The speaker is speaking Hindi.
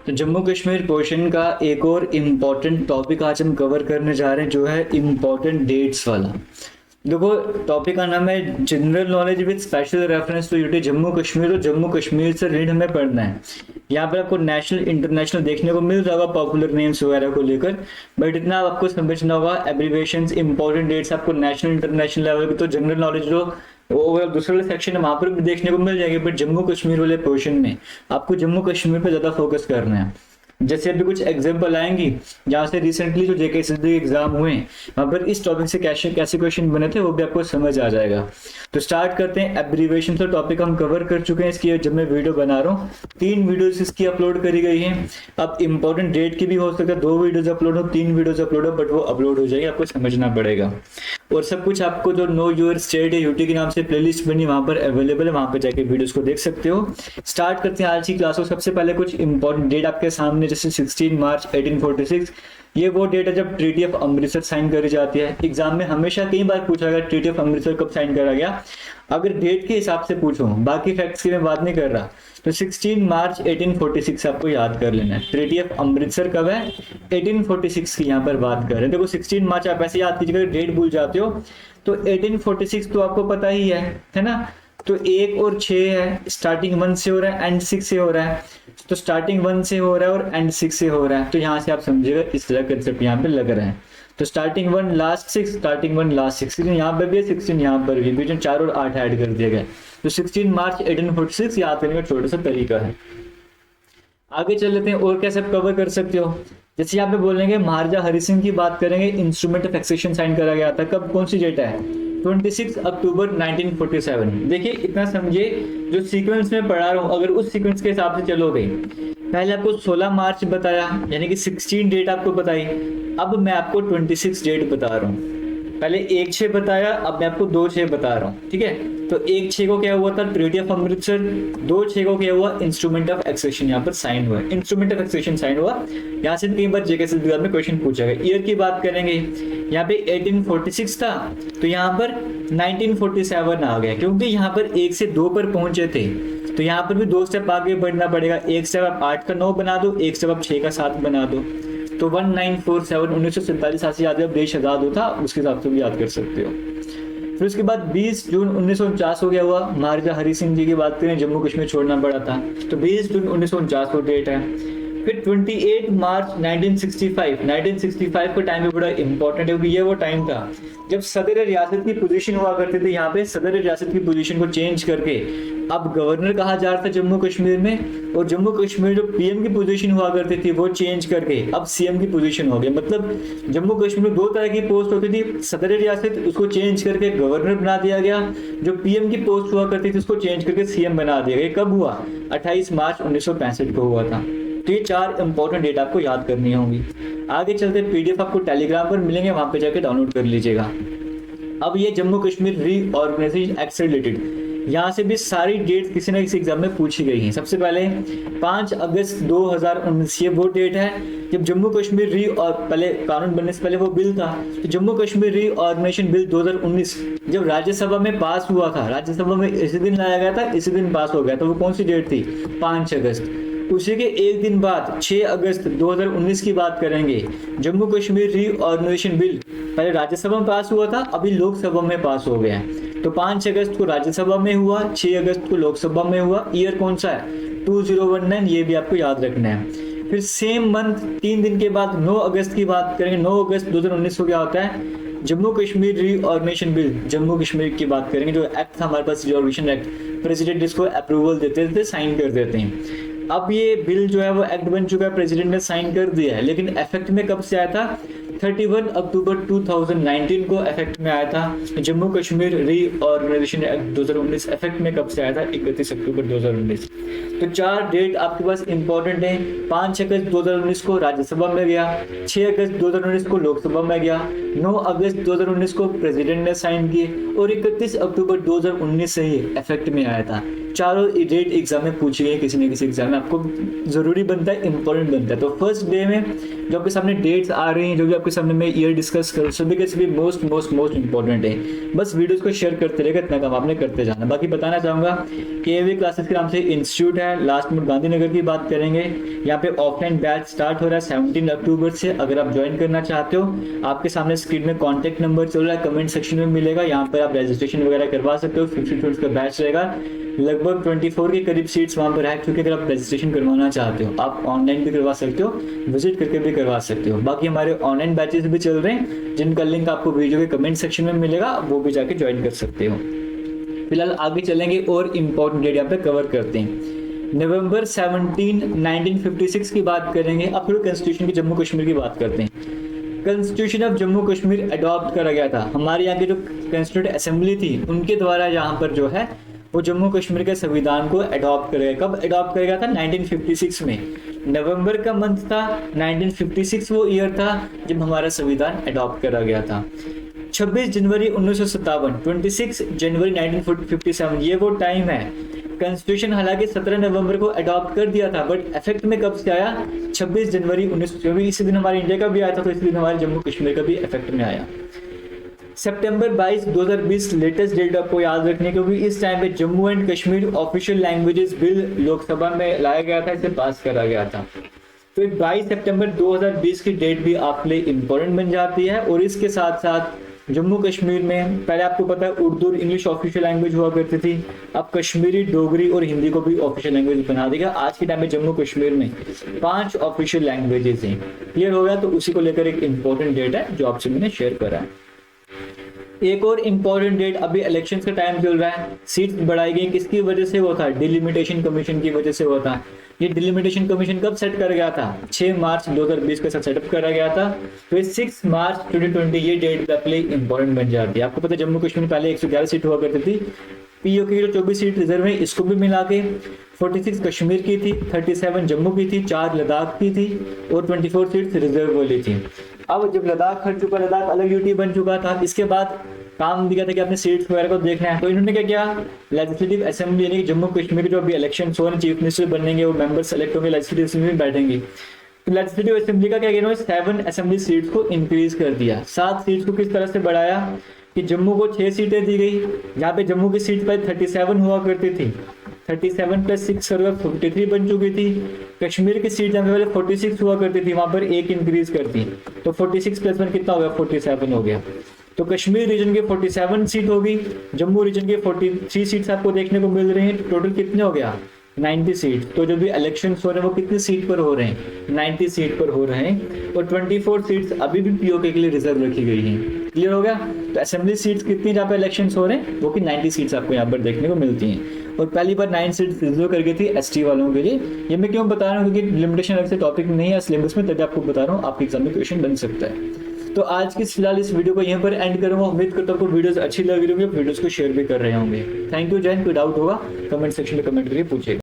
तो जम्मू कश्मीर पोर्शन का एक और इम्पॉर्टेंट टॉपिक आज हम कवर करने जा रहे हैं, जो है इम्पॉर्टेंट डेट्स वाला। देखो, टॉपिक का नाम है general knowledge with special reference to UT Jammu Kashmir. और जम्मू कश्मीर से रिलेटेड हमें पढ़ना है। यहाँ पर आपको नेशनल इंटरनेशनल देखने को मिल जाएगा पॉपुलर नेम्स वगैरह को लेकर, बट इतना आपको समझना होगा एब्रीविएशंस, इंपॉर्टेंट डेट्स आपको नेशनल इंटरनेशनल लेवल की तो जनरल नॉलेज जो ओवरऑल दूसरे वाले सेक्शन है वहां पर भी देखने को मिल जाएगी, बट जम्मू कश्मीर वाले पोर्शन में आपको जम्मू कश्मीर पे ज्यादा फोकस करना है। जैसे अभी कुछ एग्जाम्पल आएंगी जहाँ से रिसेंटली जो जेकेएसएसबी एग्जाम हुए वहां पर इस टॉपिक से कैसे कैसे क्वेश्चन बने थे वो भी आपको समझ आ जाएगा। तो स्टार्ट करते हैं। एब्रीविएशन तो टॉपिक हम कवर कर चुके हैं इसकी, जब मैं वीडियो बना रहा हूँ 3 वीडियोस इसकी अपलोड करी गई हैं। अब इंपॉर्टेंट डेट की भी हो सकता है 2 वीडियोस अपलोड हो, 3 वीडियोस अपलोड हो, बट वो अपलोड हो जाएगी, आपको समझना पड़ेगा। और सब कुछ आपको जो नो योर स्टेट है यूटी के नाम से प्लेलिस्ट बनी वहां पर अवेलेबल है, वहां पर जाके वीडियोस को देख सकते हो। स्टार्ट करते हैं आज की क्लास को। सबसे पहले कुछ इंपॉर्टेंट डेट आपके सामने, जैसे 16 मार्च 1846, ये वो डेट है जब ट्रीटी ऑफ अमृतसर साइन करी जाती है। एग्जाम में हमेशा कई बार पूछा गया ट्रीटी ऑफ अमृतसर कब साइन करा गया, अगर डेट के हिसाब से पूछो, बाकी फैक्ट्स की मैं बात नहीं कर रहा, तो 16 मार्च 1846 आपको याद कर लेना है। ट्रीटी ऑफ अमृतसर कब है, 1846 की यहाँ पर बात कर रहे हैं। देखो 16 मार्च आप ऐसे याद कीजिएगा, डेट भूल जाते हो तो 1846 तो आपको पता ही है ना। तो 1 और 6 है, स्टार्टिंग 1 से हो रहा है एंड 6 से हो रहा है, तो स्टार्टिंग 1 से हो रहा है और एंड 6 से हो रहा है, तो यहाँ से आप समझिएगा इस तरह कंसेप्ट यहाँ पे लग रहा है। तो स्टार्टिंग 1 लास्ट 6, स्टार्टिंग 1 लास्ट 16 यहाँ पर भी है, 16 यहाँ पर भी, बीच में 4 और 8 ऐड कर दिया गया। तो 16 मार्च 1846 याद करने का छोटा सा तरीका है। आगे चल लेते हैं, और कैसे आप कवर कर सकते हो। जैसे यहाँ पे बोलेंगे महाराजा हरि सिंह की बात करेंगे, इंस्ट्रूमेंट ऑफ एक्सेशन साइन करा गया था, कब, कौन सी डेट है, 26 अक्टूबर 1947। देखिए इतना समझे, जो सीक्वेंस में पढ़ा रहा हूँ अगर उस सीक्वेंस के हिसाब से चलोगे, पहले आपको 16 मार्च बताया यानी कि 16 डेट आपको बताई, अब मैं आपको 26 डेट बता रहा हूँ। पहले 1/6 बताया, अब मैं आपको 2/6 बता रहा हूँ, ठीक है। तो 1/6 को क्या हुआ था, ट्रीटी ऑफ अमृतसर, 2/6 को क्या हुआ, इंस्ट्रूमेंट ऑफ एक्सेशन यहाँ पर साइन हुआ, इंस्ट्रूमेंट ऑफ एक्सेशन साइन हुआ। यहाँ से कई बार जेकेएसएसबी में क्वेश्चन पूछा गया। ईयर की बात करेंगे, यहाँ पे 1846 था तो यहाँ पर 1947 आ गया, क्योंकि यहाँ पर 1 से 2 पर पहुंचे थे, तो यहाँ पर भी 2 स्टेप आगे बढ़ना पड़ेगा। 1 स्टेप आप 8 का 9 बना दो, 1 स्टेप आप 6 का 7 बना दो, तो 1947 1947 से याद है, देश आजाद होता, उसके हिसाब से भी याद कर सकते हो। फिर उसके बाद 20 जून 1949 हो गया हुआ, महाराजा हरि सिंह जी की बात करें, जम्मू कश्मीर छोड़ना पड़ा था, तो 20 जून 1949 को डेट है। फिर 28 मार्च 1965 का टाइम भी बड़ा इंपॉर्टेंट है, क्योंकि ये वो टाइम था जब सदर रियासत की पोजीशन हुआ करती थी। यहाँ पे सदर रियासत की पोजीशन को चेंज करके अब गवर्नर कहा जा रहा था जम्मू कश्मीर में, और जम्मू कश्मीर जो पीएम की पोजीशन हुआ करती थी वो चेंज करके अब सीएम की पोजीशन हो गई। मतलब जम्मू कश्मीर में 2 तरह की पोस्ट होती थी, सदर रियासत उसको चेंज करके गवर्नर बना दिया गया, जो पीएम की पोस्ट हुआ करती थी उसको चेंज करके सीएम बना दिया गया। कब हुआ, 28 मार्च 1965 को हुआ था। तो ये 4 इंपॉर्टेंट डेट आपको याद करनी होंगी। आगे चलते पीडीएफ आपको टेलीग्राम पर मिलेंगे, वहां पे जाके डाउनलोड कर लीजिएगा। अब ये जम्मू कश्मीर रीऑर्गेनाइजेशन एक्ट से रिलेटेड, यहाँ से भी सारी डेट किसी न किसी एग्जाम में पूछी गई हैं। सबसे पहले 5 अगस्त 2019, ये वो डेट है जब जम्मू कश्मीर पहले कानून बनने से पहले वो बिल था, तो जम्मू कश्मीर रीऑर्गेनाइजेशन बिल 2019 जब राज्यसभा में पास हुआ था, राज्यसभा में इसी दिन लाया गया था, इसी दिन पास हो गया, तो वो कौन सी डेट थी, 5 अगस्त। उसी के एक दिन बाद 6 अगस्त 2019 की बात करेंगे, जम्मू कश्मीर रीऑर्गेनाइजेशन बिल पहले राज्यसभा में पास हुआ था, अभी लोकसभा में पास हो गया। तो 5 अगस्त को राज्यसभा में हुआ, 6 अगस्त को लोकसभा में हुआ। ईयर कौन सा है, 2019, ये भी आपको याद रखना है। फिर सेम मंथ 3 दिन के बाद 9 अगस्त की बात करेंगे, 9 अगस्त 2019 को क्या होता है, जम्मू कश्मीर रीऑर्गेनाइजेशन बिल, जम्मू कश्मीर की बात करेंगे, जो एक्ट था हमारे पास रीऑर्गेनाइजेशन एक्ट, प्रेसिडेंट इसको अप्रूवल देते थे, साइन कर देते हैं। अब ये बिल जो है वो एक्ट बन चुका है, प्रेसिडेंट ने साइन कर दिया है, लेकिन इफेक्ट में कब से आया था, 31 अक्टूबर 2019 को इफेक्ट में आया था। Jammu Kashmir reorganisation act 2019 effect में कब से आया था, 31 अक्टूबर 2019। तो 4 डेट आपके पास इंपॉर्टेंट है। 5 अगस्त 2019 को राज्यसभा में गया, 6 अगस्त 2019 को लोकसभा में गया, 9 अगस्त 2019 को प्रेसिडेंट ने साइन किए, और 31 अक्टूबर 2019 से ही इफेक्ट में आया था। चारों डेट एग्जाम में पूछी गई, किसी न किसी एग्जाम में आपको जरूरी बनता है, इंपॉर्टेंट बनता है। तो फर्स्ट डे में जो आपके सामने डेट्स आ रही हैं, जो भी आपके सामने मैं ईयर डिस्कस करूँ, सभी के सभी मोस्ट मोस्ट मोस्ट इंपॉर्टेंट है। बस वीडियोस को शेयर करते रहेगा, इतना काम आपने करते जाना। बाकी बताना चाहूँगा कि एवी क्लासेस के नाम से इंस्टीट्यूट है, लास्ट में गांधीनगर की बात करेंगे। यहाँ पे ऑफलाइन बैच स्टार्ट हो रहा है 17 अक्टूबर से। अगर आप ज्वाइन करना चाहते हो, आपके सामने स्क्रीन में कॉन्टैक्ट नंबर चल रहा है, कमेंट सेक्शन में मिलेगा, यहाँ पर आप रजिस्ट्रेशन वगैरह करवा सकते हो। 50 स्टूडेंट्स का बैच रहेगा, लगभग 24 के करीब सीट्स वहाँ पर है। क्योंकि अगर आप रजिस्ट्रेशन करवाना चाहते हो, आप ऑनलाइन भी करवा सकते हो, विजिट करके भी करवा सकते हो। बाकी हमारे ऑनलाइन बैचेस भी चल रहे हैं, जिनका लिंक आपको वीडियो के कमेंट सेक्शन में मिलेगा, वो भी जाके ज्वाइन कर सकते हो। फिलहाल आगे चलेंगे और इम्पोर्टेंट डेट यहाँ पे कवर करते हैं। नवंबर 17 1956 की बात करेंगे। अब थोड़ी कॉन्स्टिट्यूशन की जम्मू कश्मीर की बात करते हैं। Constitution of Jammu Kashmir adopt करा गया था। हमारे यहाँ की जो कॉन्स्टिट्यूंट असेंबली थी, उनके द्वारा यहाँ पर जो है वो जम्मू कश्मीर के संविधान को अडॉप्ट करेगा। कब अडॉप्ट करेगा था? 1956 में। नवंबर का मंथ था, 1956 वो ईयर था जब हमारा संविधान अडॉप्ट करा गया था। 26 जनवरी 1957, 26 जनवरी 1957 ये वो टाइम है। कॉन्स्टिट्यूशन हालांकि 17 नवंबर को अडॉप्ट कर दिया था, बट इफेक्ट में कब से आया? 26 जनवरी 1954। इसी दिन हमारे इंडिया का भी आया था, तो इसी दिन हमारे जम्मू कश्मीर का भी इफेक्ट में आया। सितंबर 22 2020 लेटेस्ट डेट आपको याद रखनी है, क्योंकि इस टाइम पे Jammu and Kashmir official languages bill Lok Sabha में लाया गया था, इसे पास करा गया था। तो 22 सितंबर 2020 की डेट भी आपके लिए इम्पोर्टेंट बन जाती है। और इसके साथ साथ जम्मू कश्मीर में पहले आपको पता है उर्दू और इंग्लिश ऑफिशियल लैंग्वेज हुआ करती थी, अब कश्मीरी, डोगरी और हिंदी को भी ऑफिशियल लैंग्वेज बना देगा। आज के टाइम में जम्मू कश्मीर में 5 ऑफिशियल लैंग्वेजेस हैं। क्लियर हो गया? तो उसी को लेकर एक इम्पोर्टेंट डेट है जो आपसे मैंने शेयर करा है। एक और इम्पोर्टेंट डेट, अभी इलेक्शंस का टाइम चल रहा है, सीट्स बढ़ाई गई, किसकी वजह से हुआ था? डिलिमिटेशन कमीशन की वजह से हुआ था। ये डिलिमिटेशन कमीशन कब सेट कर गया था? 6 मार्च 2020 के साथ सेटअप करा गया था। तो 6 मार्च 2020 ये डेट अपने इंपॉर्टेंट बन जाती है। आपको पता है जम्मू कश्मीर पहले 111 सीट हुआ करती थी, पीओ की जो 24 सीट रिजर्व है, इसको भी मिला के 46 कश्मीर की थी, 37 जम्मू की थी, 4 लद्दाख की थी और 24 सीट्स रिजर्व वाली थी। अब जब लद्दाख हट चुका, लद्दाख अलग यूटी बन चुका था, इसके बाद काम दिया था कि अपने सीट्स वगैरह को देखना है। तो इन्होंने क्या किया? लेजिस्लेटिव असेंबली यानी कि जम्मू कश्मीर के जो अभी इलेक्शन हो रहे, चीफ मिनिस्टर बनेंगे, वो मेंबर सेलेक्ट होंगे, लेजिस्लेटिव असेंबली में बैठेंगे। तो लेजिस्लेटिव असेंबली का क्या किया? 7 असेंबली सीट्स को इंक्रीज कर दिया। 7 सीट्स को किस तरह से बढ़ाया कि जम्मू को 6 सीटें दी गई, जहाँ पे जम्मू की सीट पहले 37 हुआ करती थी, 37 + 6 करके 53 बन चुकी थी। कश्मीर की सीट जहाँ पे पहले 46 हुआ करती थी, वहां पर 1 इंक्रीज कर दी, तो 46 + 1 कितना हो गया? 47 हो गया। तो कश्मीर रीजन के 47 सीट होगी, जम्मू रीजन के 43 सीट्स आपको देखने को मिल रही हैं। टोटल कितने हो गया? 90 सीट। तो जो भी इलेक्शन हो रहे हैं वो कितनी सीट पर हो रहे हैं? 90 सीट पर हो रहे हैं। और 24 सीट्स अभी भी पीओके के लिए रिजर्व रखी गई हैं। क्लियर हो गया? तो असेंबली सीट्स कितनी जहाँ पे इलेक्शन हो रहे हैं, वो कि 90 सीट्स आपको यहाँ पर देखने को मिलती हैं। और पहली बार 9 सीट्स रिजर्व कर गई थी एसटी वालों के लिए। ये मैं क्यों बता रहा हूँ? क्योंकि लिमिटेशन अलग से टॉपिक नहीं है सिलेबस में, तभी आपको बता रहा हूँ, आपके एग्जाम में क्वेश्चन बन सकता है। तो आज की फिलहाल इस वीडियो को यहीं पर एंड करूंगा। उम्मीद करता हूँ आपको वीडियोस अच्छी लग रही होंगी, वीडियोस को शेयर भी कर रहे होंगे। Thank you. जैन कोई डाउट होगा कमेंट सेक्शन में कमेंट करके पूछेगा।